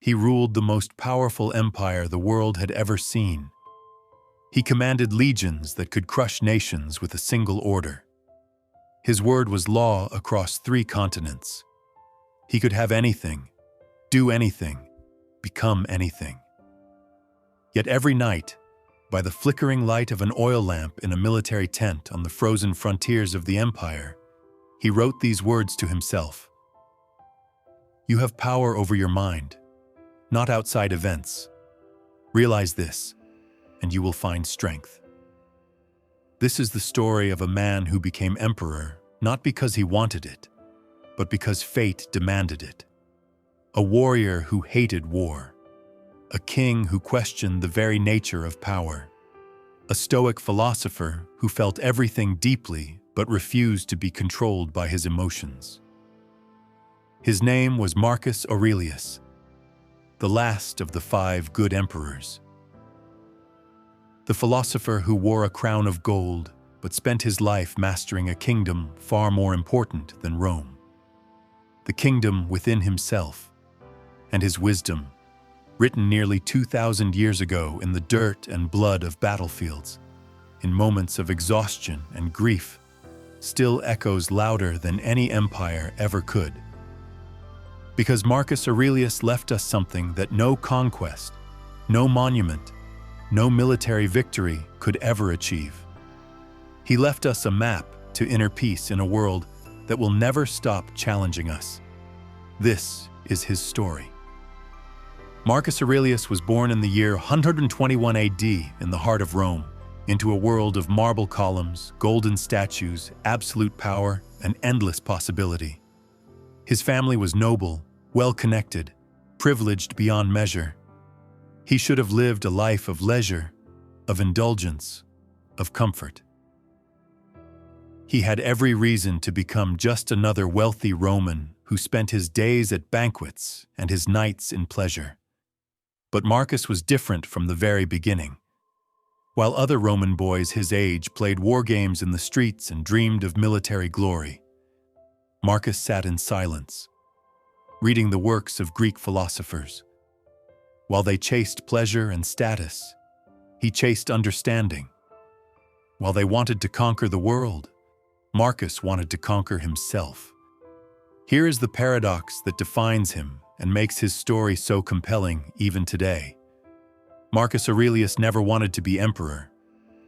He ruled the most powerful empire the world had ever seen. He commanded legions that could crush nations with a single order. His word was law across 3 continents. He could have anything, do anything, become anything. Yet every night, by the flickering light of an oil lamp in a military tent on the frozen frontiers of the empire, he wrote these words to himself. "You have power over your mind, not outside events. Realize this, and you will find strength." This is the story of a man who became emperor not because he wanted it, but because fate demanded it. A warrior who hated war. A king who questioned the very nature of power. A stoic philosopher who felt everything deeply but refused to be controlled by his emotions. His name was Marcus Aurelius, the last of the 5 good emperors. The philosopher who wore a crown of gold but spent his life mastering a kingdom far more important than Rome. The kingdom within himself, and his wisdom, written nearly 2,000 years ago in the dirt and blood of battlefields, in moments of exhaustion and grief, still echoes louder than any empire ever could. Because Marcus Aurelius left us something that no conquest, no monument, no military victory could ever achieve. He left us a map to inner peace in a world that will never stop challenging us. This is his story. Marcus Aurelius was born in the year 121 AD in the heart of Rome, into a world of marble columns, golden statues, absolute power, and endless possibility. His family was noble, well-connected, privileged beyond measure. He should have lived a life of leisure, of indulgence, of comfort. He had every reason to become just another wealthy Roman who spent his days at banquets and his nights in pleasure. But Marcus was different from the very beginning. While other Roman boys his age played war games in the streets and dreamed of military glory, Marcus sat in silence, reading the works of Greek philosophers. While they chased pleasure and status, he chased understanding. While they wanted to conquer the world, Marcus wanted to conquer himself. Here is the paradox that defines him and makes his story so compelling even today. Marcus Aurelius never wanted to be emperor.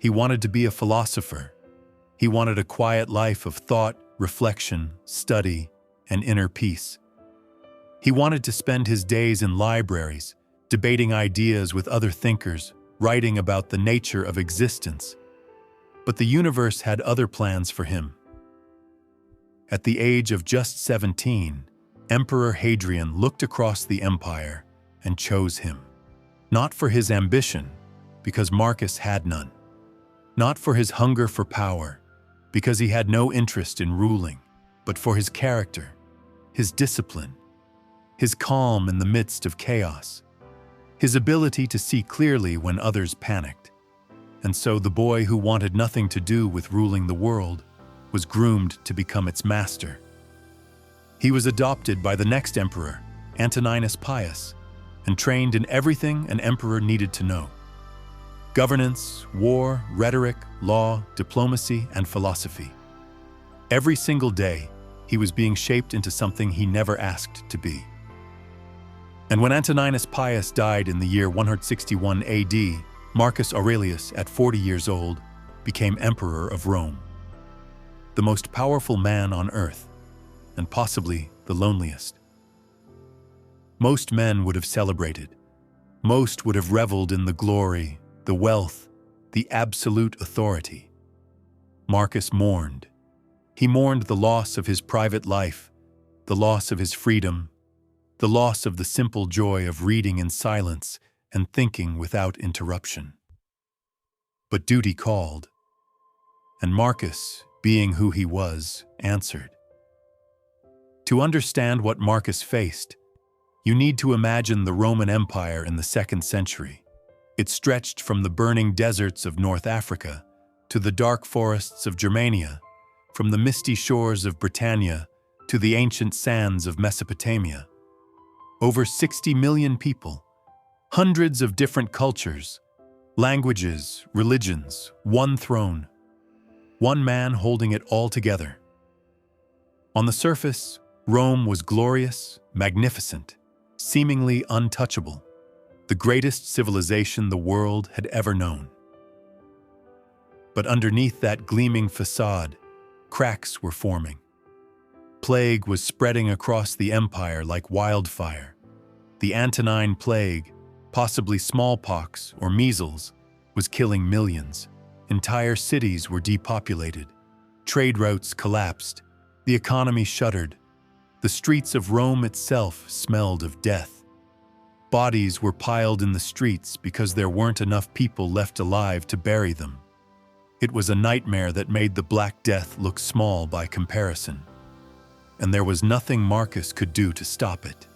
He wanted to be a philosopher. He wanted a quiet life of thought, reflection, study, and inner peace. He wanted to spend his days in libraries, debating ideas with other thinkers, writing about the nature of existence. But the universe had other plans for him. At the age of just 17, Emperor Hadrian looked across the empire and chose him. Not for his ambition, because Marcus had none. Not for his hunger for power, because he had no interest in ruling, but for his character, his discipline, his calm in the midst of chaos, his ability to see clearly when others panicked. And so the boy who wanted nothing to do with ruling the world was groomed to become its master. He was adopted by the next emperor, Antoninus Pius, and trained in everything an emperor needed to know: governance, war, rhetoric, law, diplomacy, and philosophy. Every single day, he was being shaped into something he never asked to be. And when Antoninus Pius died in the year 161 AD, Marcus Aurelius, at 40 years old, became emperor of Rome. The most powerful man on earth, and possibly the loneliest. Most men would have celebrated. Most would have reveled in the glory, the wealth, the absolute authority. Marcus mourned. He mourned the loss of his private life, the loss of his freedom, the loss of the simple joy of reading in silence and thinking without interruption. But duty called, and Marcus, being who he was, answered. To understand what Marcus faced, you need to imagine the Roman Empire in the 2nd century. It stretched from the burning deserts of North Africa to the dark forests of Germania, from the misty shores of Britannia to the ancient sands of Mesopotamia. Over 60 million people, hundreds of different cultures, languages, religions, one throne, one man holding it all together. On the surface, Rome was glorious, magnificent, seemingly untouchable, the greatest civilization the world had ever known. But underneath that gleaming facade, cracks were forming. Plague was spreading across the empire like wildfire. The Antonine Plague, possibly smallpox or measles, was killing millions. Entire cities were depopulated. Trade routes collapsed. The economy shuddered. The streets of Rome itself smelled of death. Bodies were piled in the streets because there weren't enough people left alive to bury them. It was a nightmare that made the Black Death look small by comparison. And there was nothing Marcus could do to stop it.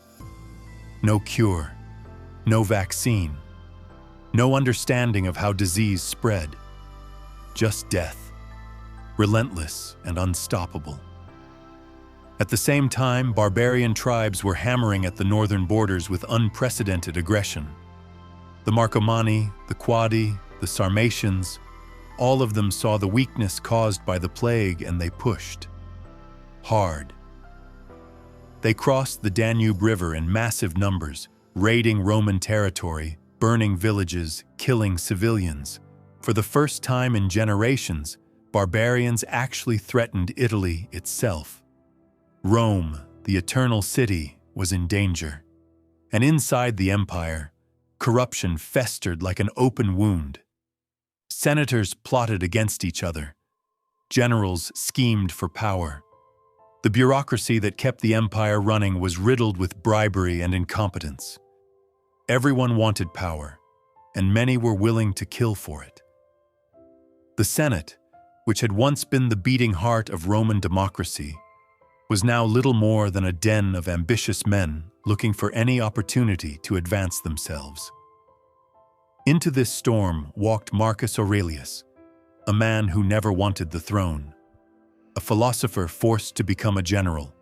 No cure, no vaccine, no understanding of how disease spread. Just death, relentless and unstoppable. At the same time, barbarian tribes were hammering at the northern borders with unprecedented aggression. The Marcomanni, the Quadi, the Sarmatians, all of them saw the weakness caused by the plague and they pushed hard. They crossed the Danube River in massive numbers, raiding Roman territory, burning villages, killing civilians. For the first time in generations, barbarians actually threatened Italy itself. Rome, the eternal city, was in danger. And inside the empire, corruption festered like an open wound. Senators plotted against each other. Generals schemed for power. The bureaucracy that kept the empire running was riddled with bribery and incompetence. Everyone wanted power, and many were willing to kill for it. The Senate, which had once been the beating heart of Roman democracy, was now little more than a den of ambitious men looking for any opportunity to advance themselves. Into this storm walked Marcus Aurelius, a man who never wanted the throne, a philosopher forced to become a general,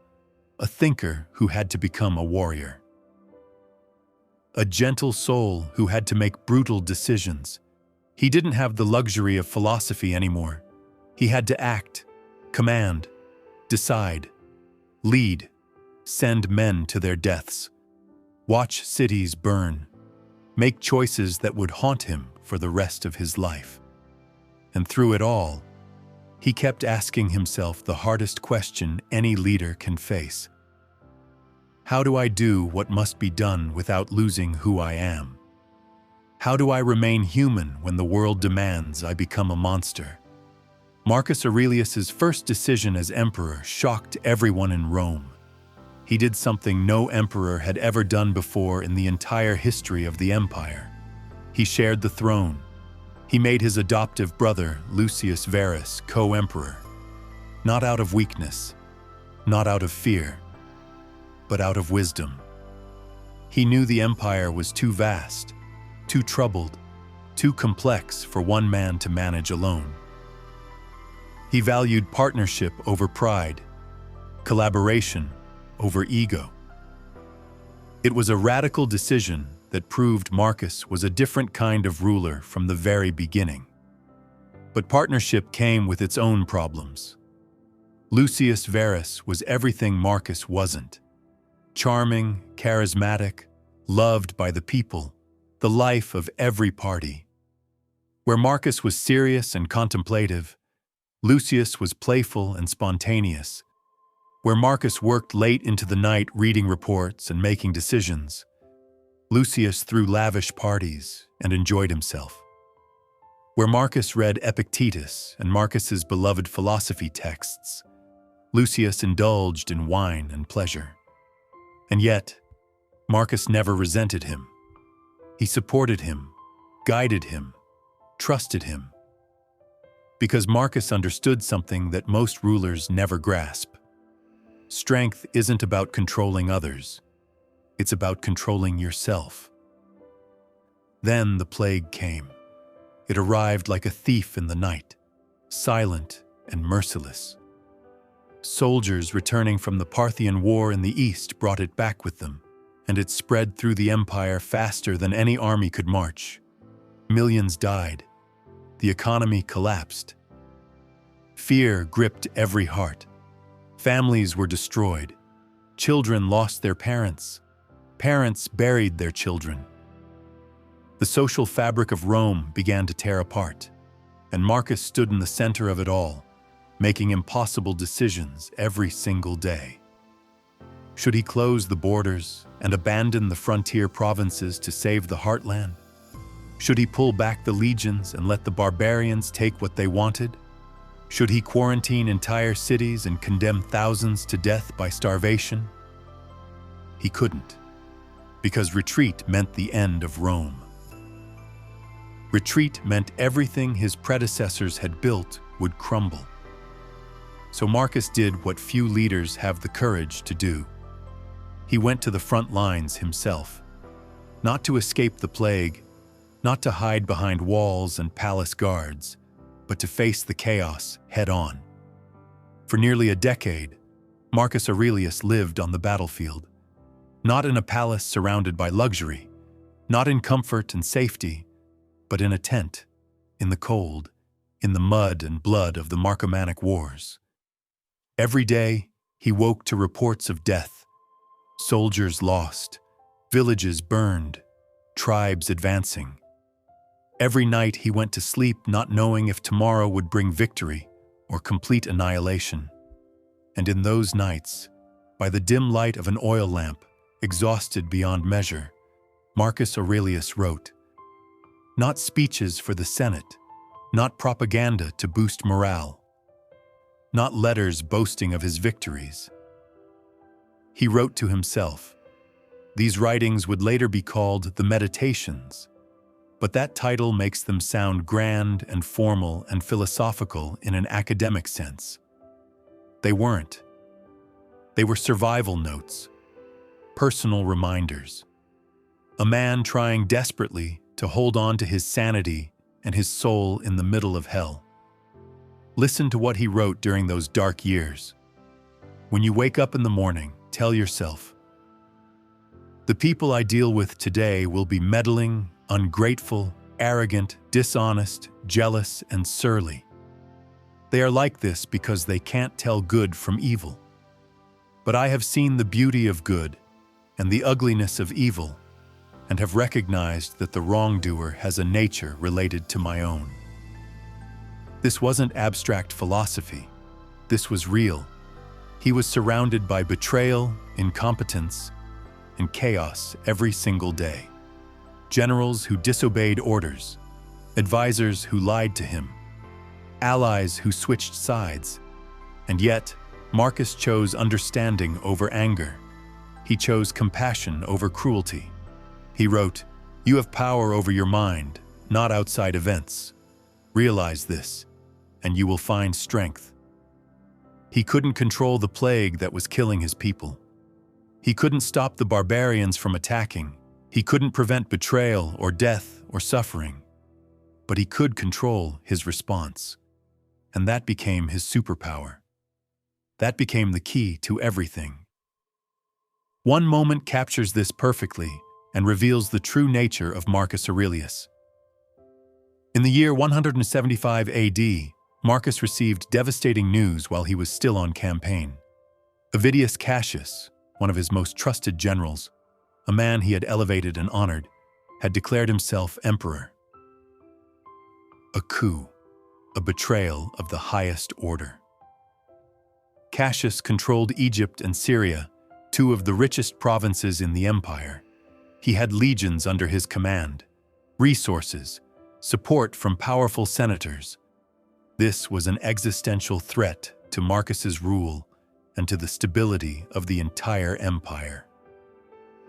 a thinker who had to become a warrior, a gentle soul who had to make brutal decisions. He didn't have the luxury of philosophy anymore. He had to act, command, decide, lead, send men to their deaths, watch cities burn, make choices that would haunt him for the rest of his life. And through it all, he kept asking himself the hardest question any leader can face. How do I do what must be done without losing who I am? How do I remain human when the world demands I become a monster? Marcus Aurelius's first decision as emperor shocked everyone in Rome. He did something no emperor had ever done before in the entire history of the empire. He shared the throne. He made his adoptive brother, Lucius Verus, co-emperor. Not out of weakness, not out of fear, but out of wisdom. He knew the empire was too vast, too troubled, too complex for one man to manage alone. He valued partnership over pride, collaboration over ego. It was a radical decision that proved Marcus was a different kind of ruler from the very beginning. But partnership came with its own problems. Lucius Verus was everything Marcus wasn't. Charming, charismatic, loved by the people, the life of every party. Where Marcus was serious and contemplative, Lucius was playful and spontaneous. Where Marcus worked late into the night reading reports and making decisions, Lucius threw lavish parties and enjoyed himself. Where Marcus read Epictetus and Marcus's beloved philosophy texts, Lucius indulged in wine and pleasure. And yet, Marcus never resented him. He supported him, guided him, trusted him. Because Marcus understood something that most rulers never grasp. Strength isn't about controlling others. It's about controlling yourself. Then the plague came. It arrived like a thief in the night, silent and merciless. Soldiers returning from the Parthian War in the east brought it back with them, and it spread through the empire faster than any army could march. Millions died. The economy collapsed. Fear gripped every heart. Families were destroyed. Children lost their parents. Parents buried their children. The social fabric of Rome began to tear apart, and Marcus stood in the center of it all, making impossible decisions every single day. Should he close the borders and abandon the frontier provinces to save the heartland? Should he pull back the legions and let the barbarians take what they wanted? Should he quarantine entire cities and condemn thousands to death by starvation? He couldn't, because retreat meant the end of Rome. Retreat meant everything his predecessors had built would crumble. So Marcus did what few leaders have the courage to do. He went to the front lines himself, not to escape the plague, not to hide behind walls and palace guards, but to face the chaos head-on. For nearly a decade, Marcus Aurelius lived on the battlefield, not in a palace surrounded by luxury, not in comfort and safety, but in a tent, in the cold, in the mud and blood of the Marcomannic Wars. Every day, he woke to reports of death, soldiers lost, villages burned, tribes advancing. Every night he went to sleep not knowing if tomorrow would bring victory or complete annihilation. And in those nights, by the dim light of an oil lamp, exhausted beyond measure, Marcus Aurelius wrote, not speeches for the Senate, not propaganda to boost morale, not letters boasting of his victories. He wrote to himself. These writings would later be called the Meditations, but that title makes them sound grand and formal and philosophical in an academic sense. They weren't. They were survival notes, personal reminders. A man trying desperately to hold on to his sanity and his soul in the middle of hell. Listen to what he wrote during those dark years. When you wake up in the morning, tell yourself, the people I deal with today will be meddling, ungrateful, arrogant, dishonest, jealous, and surly. They are like this because they can't tell good from evil. But I have seen the beauty of good and the ugliness of evil, and have recognized that the wrongdoer has a nature related to my own. This wasn't abstract philosophy. This was real. He was surrounded by betrayal, incompetence, and chaos every single day. Generals who disobeyed orders, advisors who lied to him, allies who switched sides. And yet, Marcus chose understanding over anger. He chose compassion over cruelty. He wrote, "You have power over your mind, not outside events. Realize this, and you will find strength." He couldn't control the plague that was killing his people. He couldn't stop the barbarians from attacking. He couldn't prevent betrayal or death or suffering. But he could control his response. And that became his superpower. That became the key to everything. One moment captures this perfectly and reveals the true nature of Marcus Aurelius. In the year 175 AD, Marcus received devastating news while he was still on campaign. Avidius Cassius, one of his most trusted generals, a man he had elevated and honored, had declared himself emperor. A coup, a betrayal of the highest order. Cassius controlled Egypt and Syria, two of the richest provinces in the empire. He had legions under his command, resources, support from powerful senators. This was an existential threat to Marcus's rule and to the stability of the entire empire.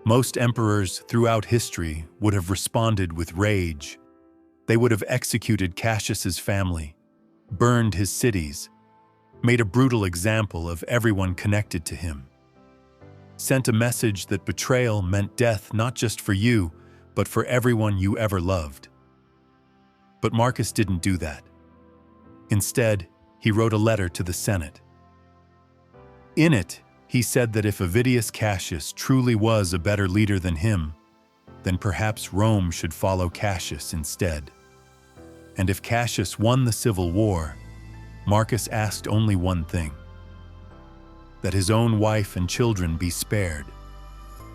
Most emperors throughout history would have responded with rage. They would have executed Cassius's family, burned his cities, made a brutal example of everyone connected to him, sent a message that betrayal meant death not just for you, but for everyone you ever loved. But Marcus didn't do that. Instead, he wrote a letter to the Senate. In it, He said that if Avidius Cassius truly was a better leader than him, then perhaps Rome should follow Cassius instead. And if Cassius won the civil war, Marcus asked only one thing: that his own wife and children be spared.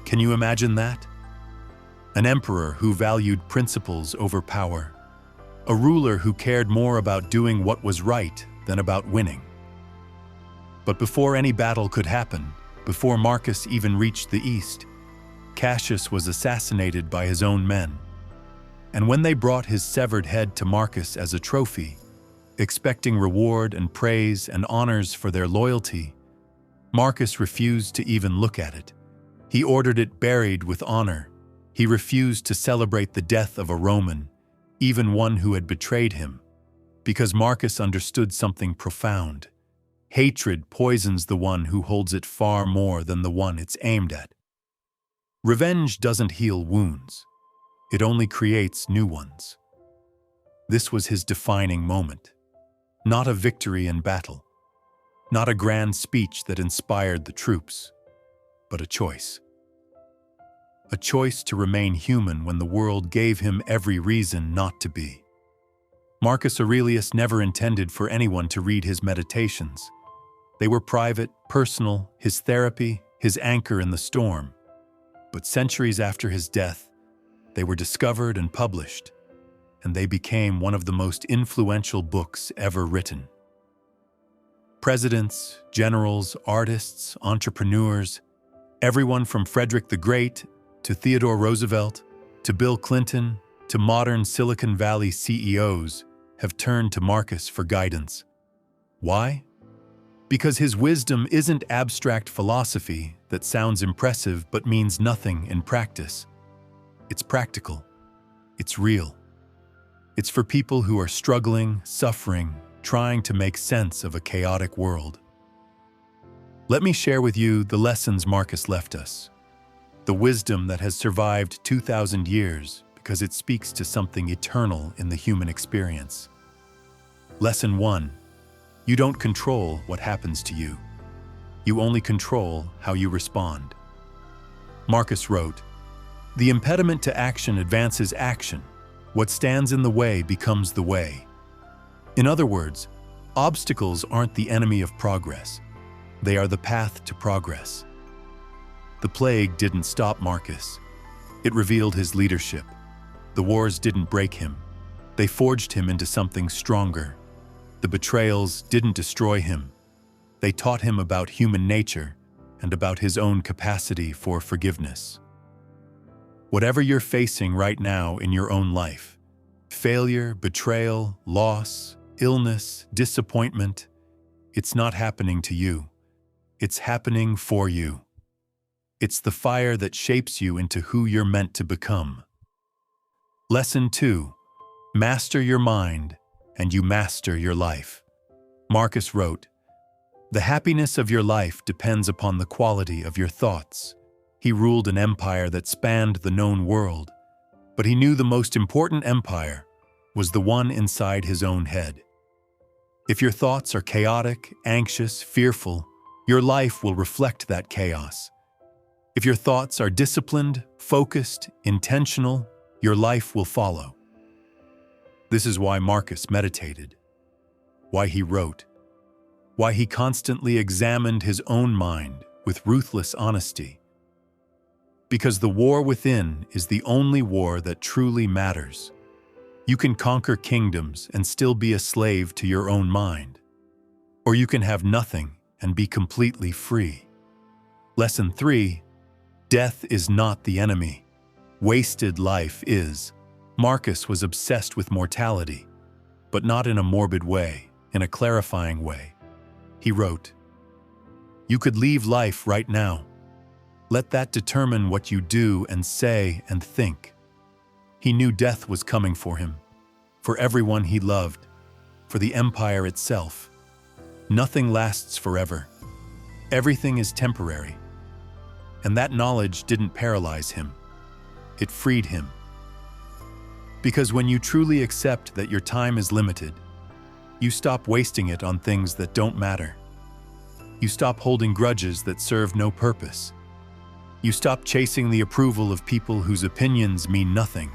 Can you imagine that? An emperor who valued principles over power. A ruler who cared more about doing what was right than about winning. But before any battle could happen, before Marcus even reached the east, Cassius was assassinated by his own men. And when they brought his severed head to Marcus as a trophy, expecting reward and praise and honors for their loyalty, Marcus refused to even look at it. He ordered it buried with honor. He refused to celebrate the death of a Roman, even one who had betrayed him, because Marcus understood something profound. Hatred poisons the one who holds it far more than the one it's aimed at. Revenge doesn't heal wounds. It only creates new ones. This was his defining moment. Not a victory in battle. Not a grand speech that inspired the troops, but a choice. A choice to remain human when the world gave him every reason not to be. Marcus Aurelius never intended for anyone to read his meditations. They were private, personal, his therapy, his anchor in the storm. But centuries after his death, they were discovered and published, and they became one of the most influential books ever written. Presidents, generals, artists, entrepreneurs, everyone from Frederick the Great to Theodore Roosevelt to Bill Clinton to modern Silicon Valley CEOs have turned to Marcus for guidance. Why? Because his wisdom isn't abstract philosophy that sounds impressive but means nothing in practice. It's practical. It's real. It's for people who are struggling, suffering, trying to make sense of a chaotic world. Let me share with you the lessons Marcus left us. The wisdom that has survived 2,000 years because it speaks to something eternal in the human experience. Lesson 1. You don't control what happens to you. You only control how you respond. Marcus wrote, "The impediment to action advances action. What stands in the way becomes the way." In other words, obstacles aren't the enemy of progress. They are the path to progress. The plague didn't stop Marcus. It revealed his leadership. The wars didn't break him. They forged him into something stronger. The betrayals didn't destroy him. They taught him about human nature and about his own capacity for forgiveness. Whatever you're facing right now in your own life, failure, betrayal, loss, illness, disappointment, it's not happening to you. It's happening for you. It's the fire that shapes you into who you're meant to become. Lesson 2. Master your mind, and you master your life. Marcus wrote, "The happiness of your life depends upon the quality of your thoughts." He ruled an empire that spanned the known world, but he knew the most important empire was the one inside his own head. If your thoughts are chaotic, anxious, fearful, your life will reflect that chaos. If your thoughts are disciplined, focused, intentional, your life will follow. This is why Marcus meditated, why he wrote, why he constantly examined his own mind with ruthless honesty. Because the war within is the only war that truly matters. You can conquer kingdoms and still be a slave to your own mind. Or you can have nothing and be completely free. Lesson 3. Death is not the enemy. Wasted life is. Marcus was obsessed with mortality, but not in a morbid way, in a clarifying way. He wrote, "You could leave life right now. Let that determine what you do and say and think." He knew death was coming for him, for everyone he loved, for the empire itself. Nothing lasts forever. Everything is temporary. And that knowledge didn't paralyze him. It freed him. Because when you truly accept that your time is limited, you stop wasting it on things that don't matter. You stop holding grudges that serve no purpose. You stop chasing the approval of people whose opinions mean nothing.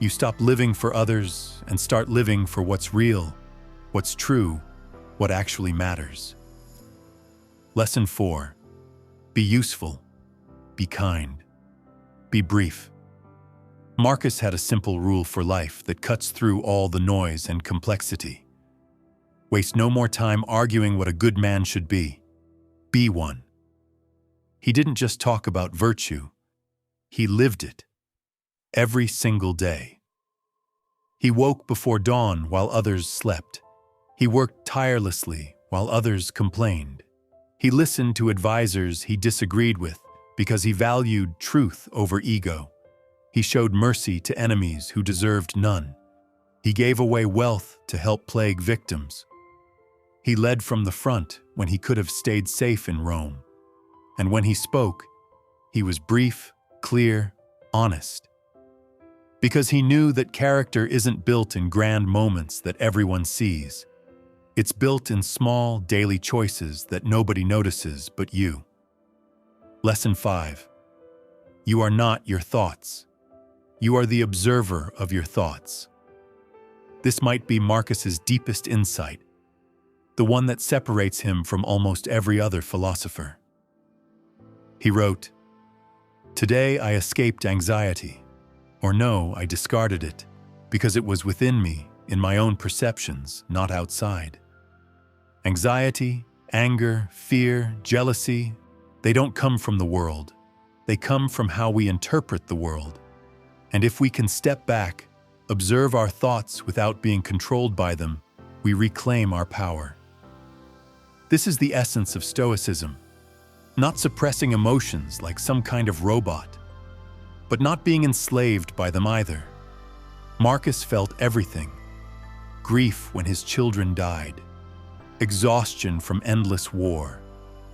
You stop living for others and start living for what's real, what's true, what actually matters. Lesson 4. Be useful. Be kind. Be brief. Marcus had a simple rule for life that cuts through all the noise and complexity. Waste no more time arguing what a good man should be. Be one. He didn't just talk about virtue. He lived it. Every single day. He woke before dawn while others slept. He worked tirelessly while others complained. He listened to advisors he disagreed with because he valued truth over ego. He showed mercy to enemies who deserved none. He gave away wealth to help plague victims. He led from the front when he could have stayed safe in Rome. And when he spoke, he was brief, clear, honest. Because he knew that character isn't built in grand moments that everyone sees. It's built in small, daily choices that nobody notices but you. Lesson 5. You are not your thoughts. You are the observer of your thoughts. This might be Marcus's deepest insight, the one that separates him from almost every other philosopher. He wrote, "Today I escaped anxiety, or no, I discarded it, because it was within me, in my own perceptions, not outside. Anxiety, anger, fear, jealousy, they don't come from the world. They come from how we interpret the world. And if we can step back, observe our thoughts without being controlled by them, we reclaim our power." This is the essence of Stoicism, not suppressing emotions like some kind of robot, but not being enslaved by them either. Marcus felt everything: grief when his children died, exhaustion from endless war,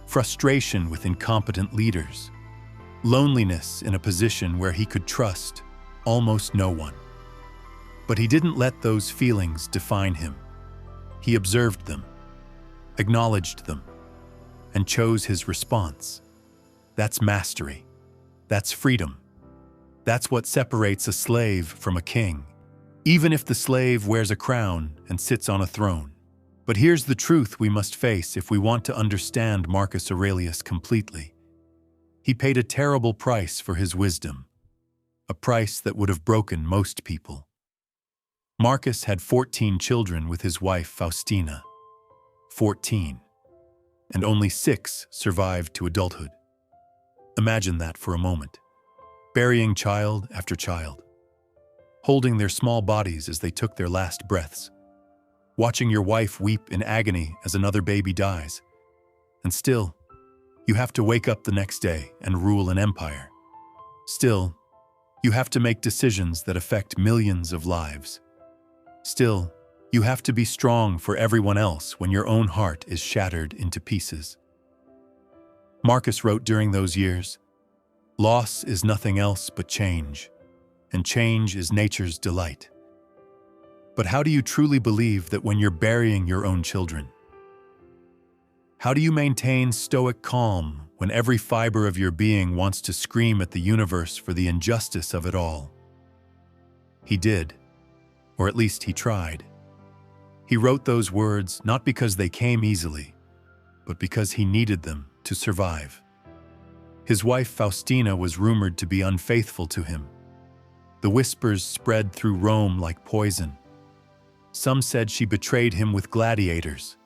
frustration with incompetent leaders, loneliness in a position where he could trust almost no one. But he didn't let those feelings define him. He observed them, acknowledged them, and chose his response. That's mastery. That's freedom. That's what separates a slave from a king, even if the slave wears a crown and sits on a throne. But here's the truth we must face if we want to understand Marcus Aurelius completely. He paid a terrible price for his wisdom, a price that would have broken most people. Marcus had 14 children with his wife Faustina. 14. And only 6 survived to adulthood. Imagine that for a moment. Burying child after child. Holding their small bodies as they took their last breaths. Watching your wife weep in agony as another baby dies. And still, you have to wake up the next day and rule an empire. Still, you have to make decisions that affect millions of lives. Still, you have to be strong for everyone else when your own heart is shattered into pieces. Marcus wrote during those years, "Loss is nothing else but change, and change is nature's delight." But how do you truly believe that when you're burying your own children? How do you maintain stoic calm when every fiber of your being wants to scream at the universe for the injustice of it all? He did, or at least he tried. He wrote those words not because they came easily, but because he needed them to survive. His wife Faustina was rumored to be unfaithful to him. The whispers spread through Rome like poison. Some said she betrayed him with gladiators.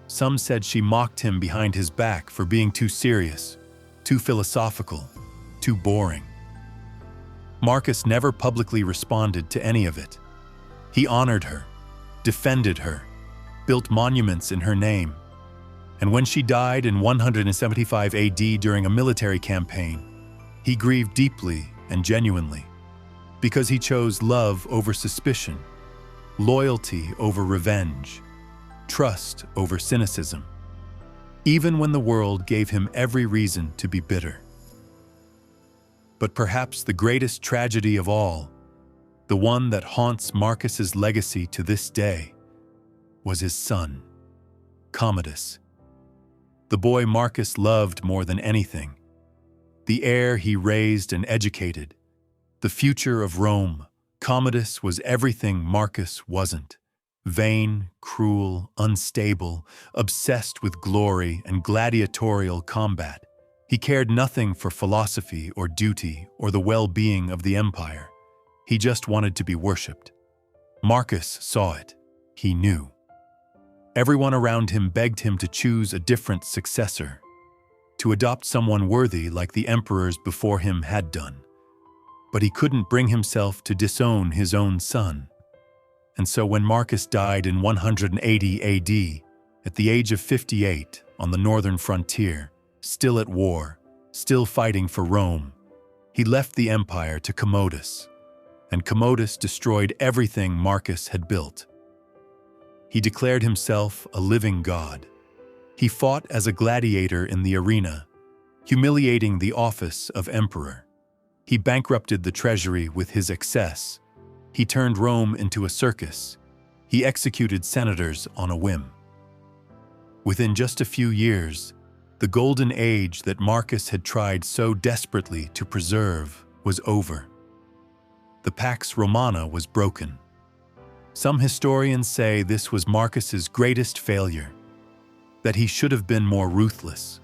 Some said she mocked him behind his back for being too serious, too philosophical, too boring. Marcus never publicly responded to any of it. He honored her, defended her, built monuments in her name. And when she died in 175 AD during a military campaign, he grieved deeply and genuinely, because he chose love over suspicion, loyalty over revenge, trust over cynicism, even when the world gave him every reason to be bitter. But perhaps the greatest tragedy of all, the one that haunts Marcus's legacy to this day, was his son, Commodus. the boy Marcus loved more than anything, the heir he raised and educated, the future of Rome. Commodus was everything Marcus wasn't. Vain, cruel, unstable, obsessed with glory and gladiatorial combat. He cared nothing for philosophy or duty or the well-being of the empire. He just wanted to be worshipped. Marcus saw it. He knew. Everyone around him begged him to choose a different successor, to adopt someone worthy like the emperors before him had done. But he couldn't bring himself to disown his own son. And so when Marcus died in 180 AD, at the age of 58, on the northern frontier, still at war, still fighting for Rome, he left the empire to Commodus, and Commodus destroyed everything Marcus had built. He declared himself a living god. He fought as a gladiator in the arena, humiliating the office of emperor. He bankrupted the treasury with his excess. He turned Rome into a circus. He executed senators on a whim. Within just a few years, the golden age that Marcus had tried so desperately to preserve was over. The Pax Romana was broken. Some historians say this was Marcus's greatest failure, that he should have been more ruthless,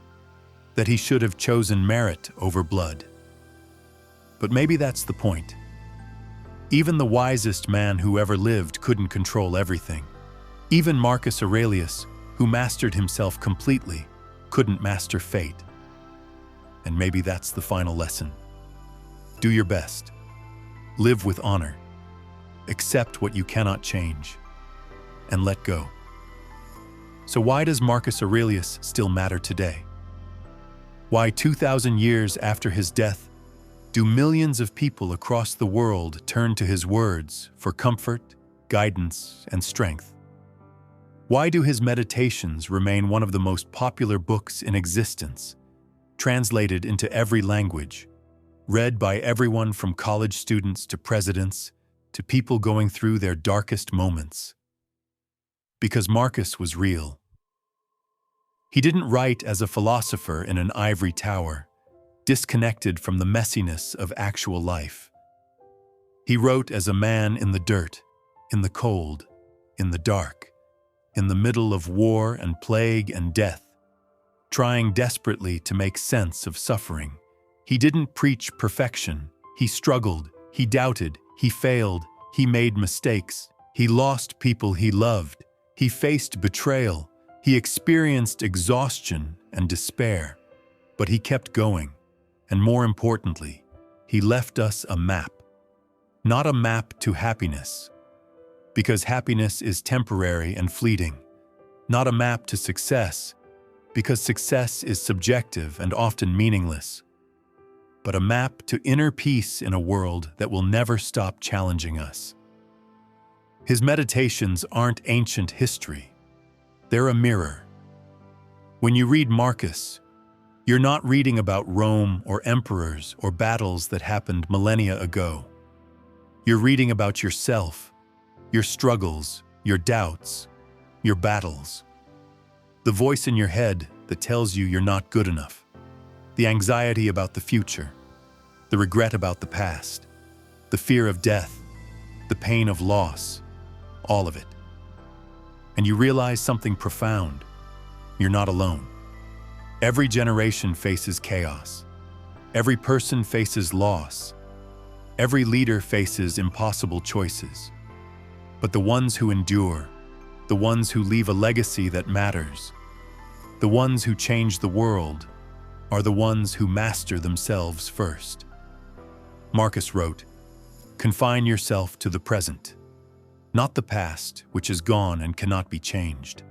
that he should have chosen merit over blood. But maybe that's the point. Even the wisest man who ever lived couldn't control everything. Even Marcus Aurelius, who mastered himself completely, couldn't master fate. And maybe that's the final lesson. Do your best. Live with honor. Accept what you cannot change. And let go. So why does Marcus Aurelius still matter today? Why 2,000 years after his death, do millions of people across the world turn to his words for comfort, guidance, and strength? Why do his meditations remain one of the most popular books in existence, translated into every language, read by everyone from college students to presidents, to people going through their darkest moments? Because Marcus was real. He didn't write as a philosopher in an ivory tower, disconnected from the messiness of actual life. He wrote as a man in the dirt, in the cold, in the dark, in the middle of war and plague and death, trying desperately to make sense of suffering. He didn't preach perfection. He struggled, he doubted, he failed, he made mistakes, he lost people he loved, he faced betrayal, he experienced exhaustion and despair. But he kept going, and more importantly, he left us a map. Not a map to happiness, because happiness is temporary and fleeting. Not a map to success, because success is subjective and often meaningless. But a map to inner peace in a world that will never stop challenging us. His meditations aren't ancient history. They're a mirror. When you read Marcus, you're not reading about Rome or emperors or battles that happened millennia ago. You're reading about yourself, your struggles, your doubts, your battles. The voice in your head that tells you you're not good enough. The anxiety about the future. The regret about the past. The fear of death. The pain of loss. All of it. And you realize something profound. You're not alone. Every generation faces chaos. Every person faces loss. Every leader faces impossible choices. But the ones who endure, the ones who leave a legacy that matters, the ones who change the world, are the ones who master themselves first. Marcus wrote, "Confine yourself to the present, not the past, which is gone and cannot be changed,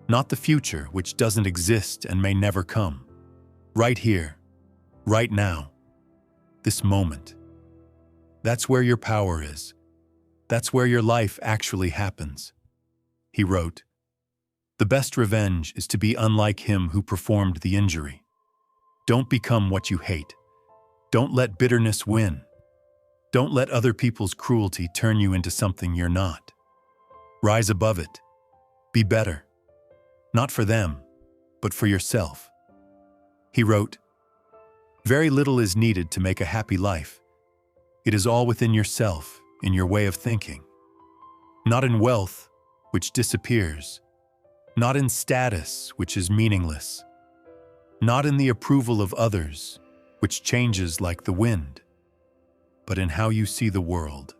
not the future, which doesn't exist and may never come. Right here, right now, this moment. That's where your power is. That's where your life actually happens." He wrote, "The best revenge is to be unlike him who performed the injury. Don't become what you hate. Don't let bitterness win. Don't let other people's cruelty turn you into something you're not. Rise above it. Be better. Not for them, but for yourself. He wrote, "Very little is needed to make a happy life. It is all within yourself, in your way of thinking. Not in wealth, which disappears. Not in status, which is meaningless. Not in the approval of others, which changes like the wind, but in how you see the world.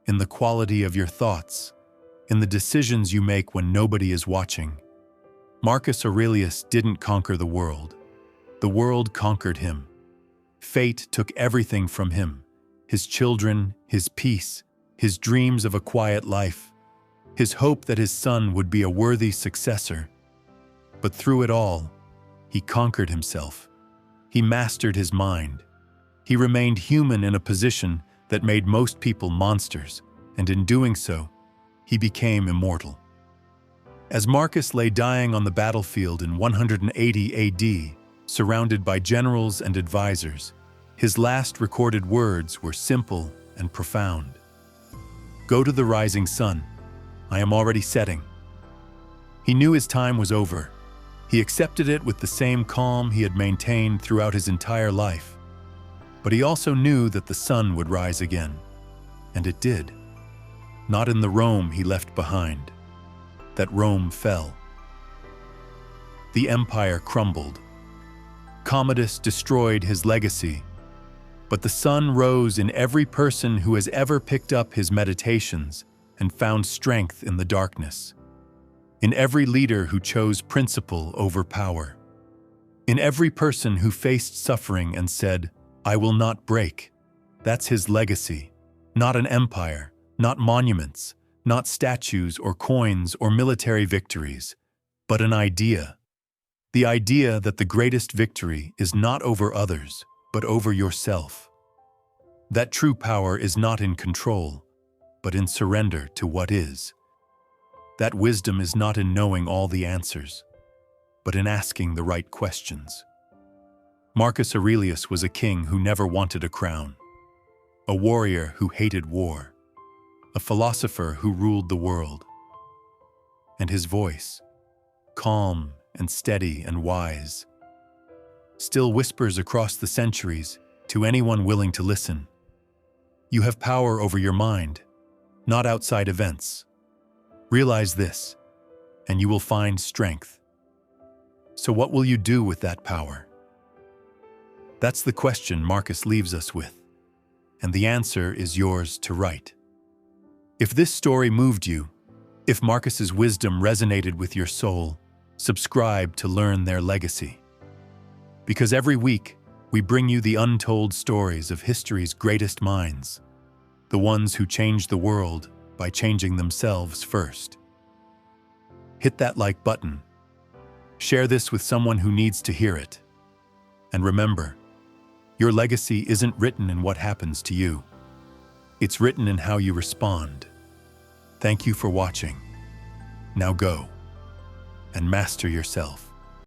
In the quality of your thoughts, in the decisions you make when nobody is watching." Marcus Aurelius didn't conquer the world. The world conquered him. Fate took everything from him: his children, his peace, his dreams of a quiet life, his hope that his son would be a worthy successor. But through it all, he conquered himself. He mastered his mind. He remained human in a position that made most people monsters, and in doing so, he became immortal. As Marcus lay dying on the battlefield in 180 AD, surrounded by generals and advisors, his last recorded words were simple and profound. "Go to the rising sun. I am already setting." He knew his time was over. He accepted it with the same calm he had maintained throughout his entire life. But he also knew that the sun would rise again. And it did. Not in the Rome he left behind. That Rome fell. The empire crumbled. Commodus destroyed his legacy. But the sun rose in every person who has ever picked up his meditations and found strength in the darkness. In every leader who chose principle over power. In every person who faced suffering and said, "I will not break." That's his legacy. Not an empire, not monuments, not statues or coins or military victories, but an idea. The idea that the greatest victory is not over others, but over yourself. That true power is not in control, but in surrender to what is. That wisdom is not in knowing all the answers, but in asking the right questions. Marcus Aurelius was a king who never wanted a crown, a warrior who hated war, a philosopher who ruled the world. And his voice, calm and steady and wise, still whispers across the centuries to anyone willing to listen. You have power over your mind, not outside events. Realize this, and you will find strength. So what will you do with that power? That's the question Marcus leaves us with, and the answer is yours to write. If this story moved you, if Marcus's wisdom resonated with your soul, subscribe to learn their legacy. Because every week, we bring you the untold stories of history's greatest minds, the ones who changed the world by changing themselves first. Hit that like button. Share this with someone who needs to hear it. And remember, your legacy isn't written in what happens to you. It's written in how you respond. Thank you for watching. Now go and master yourself.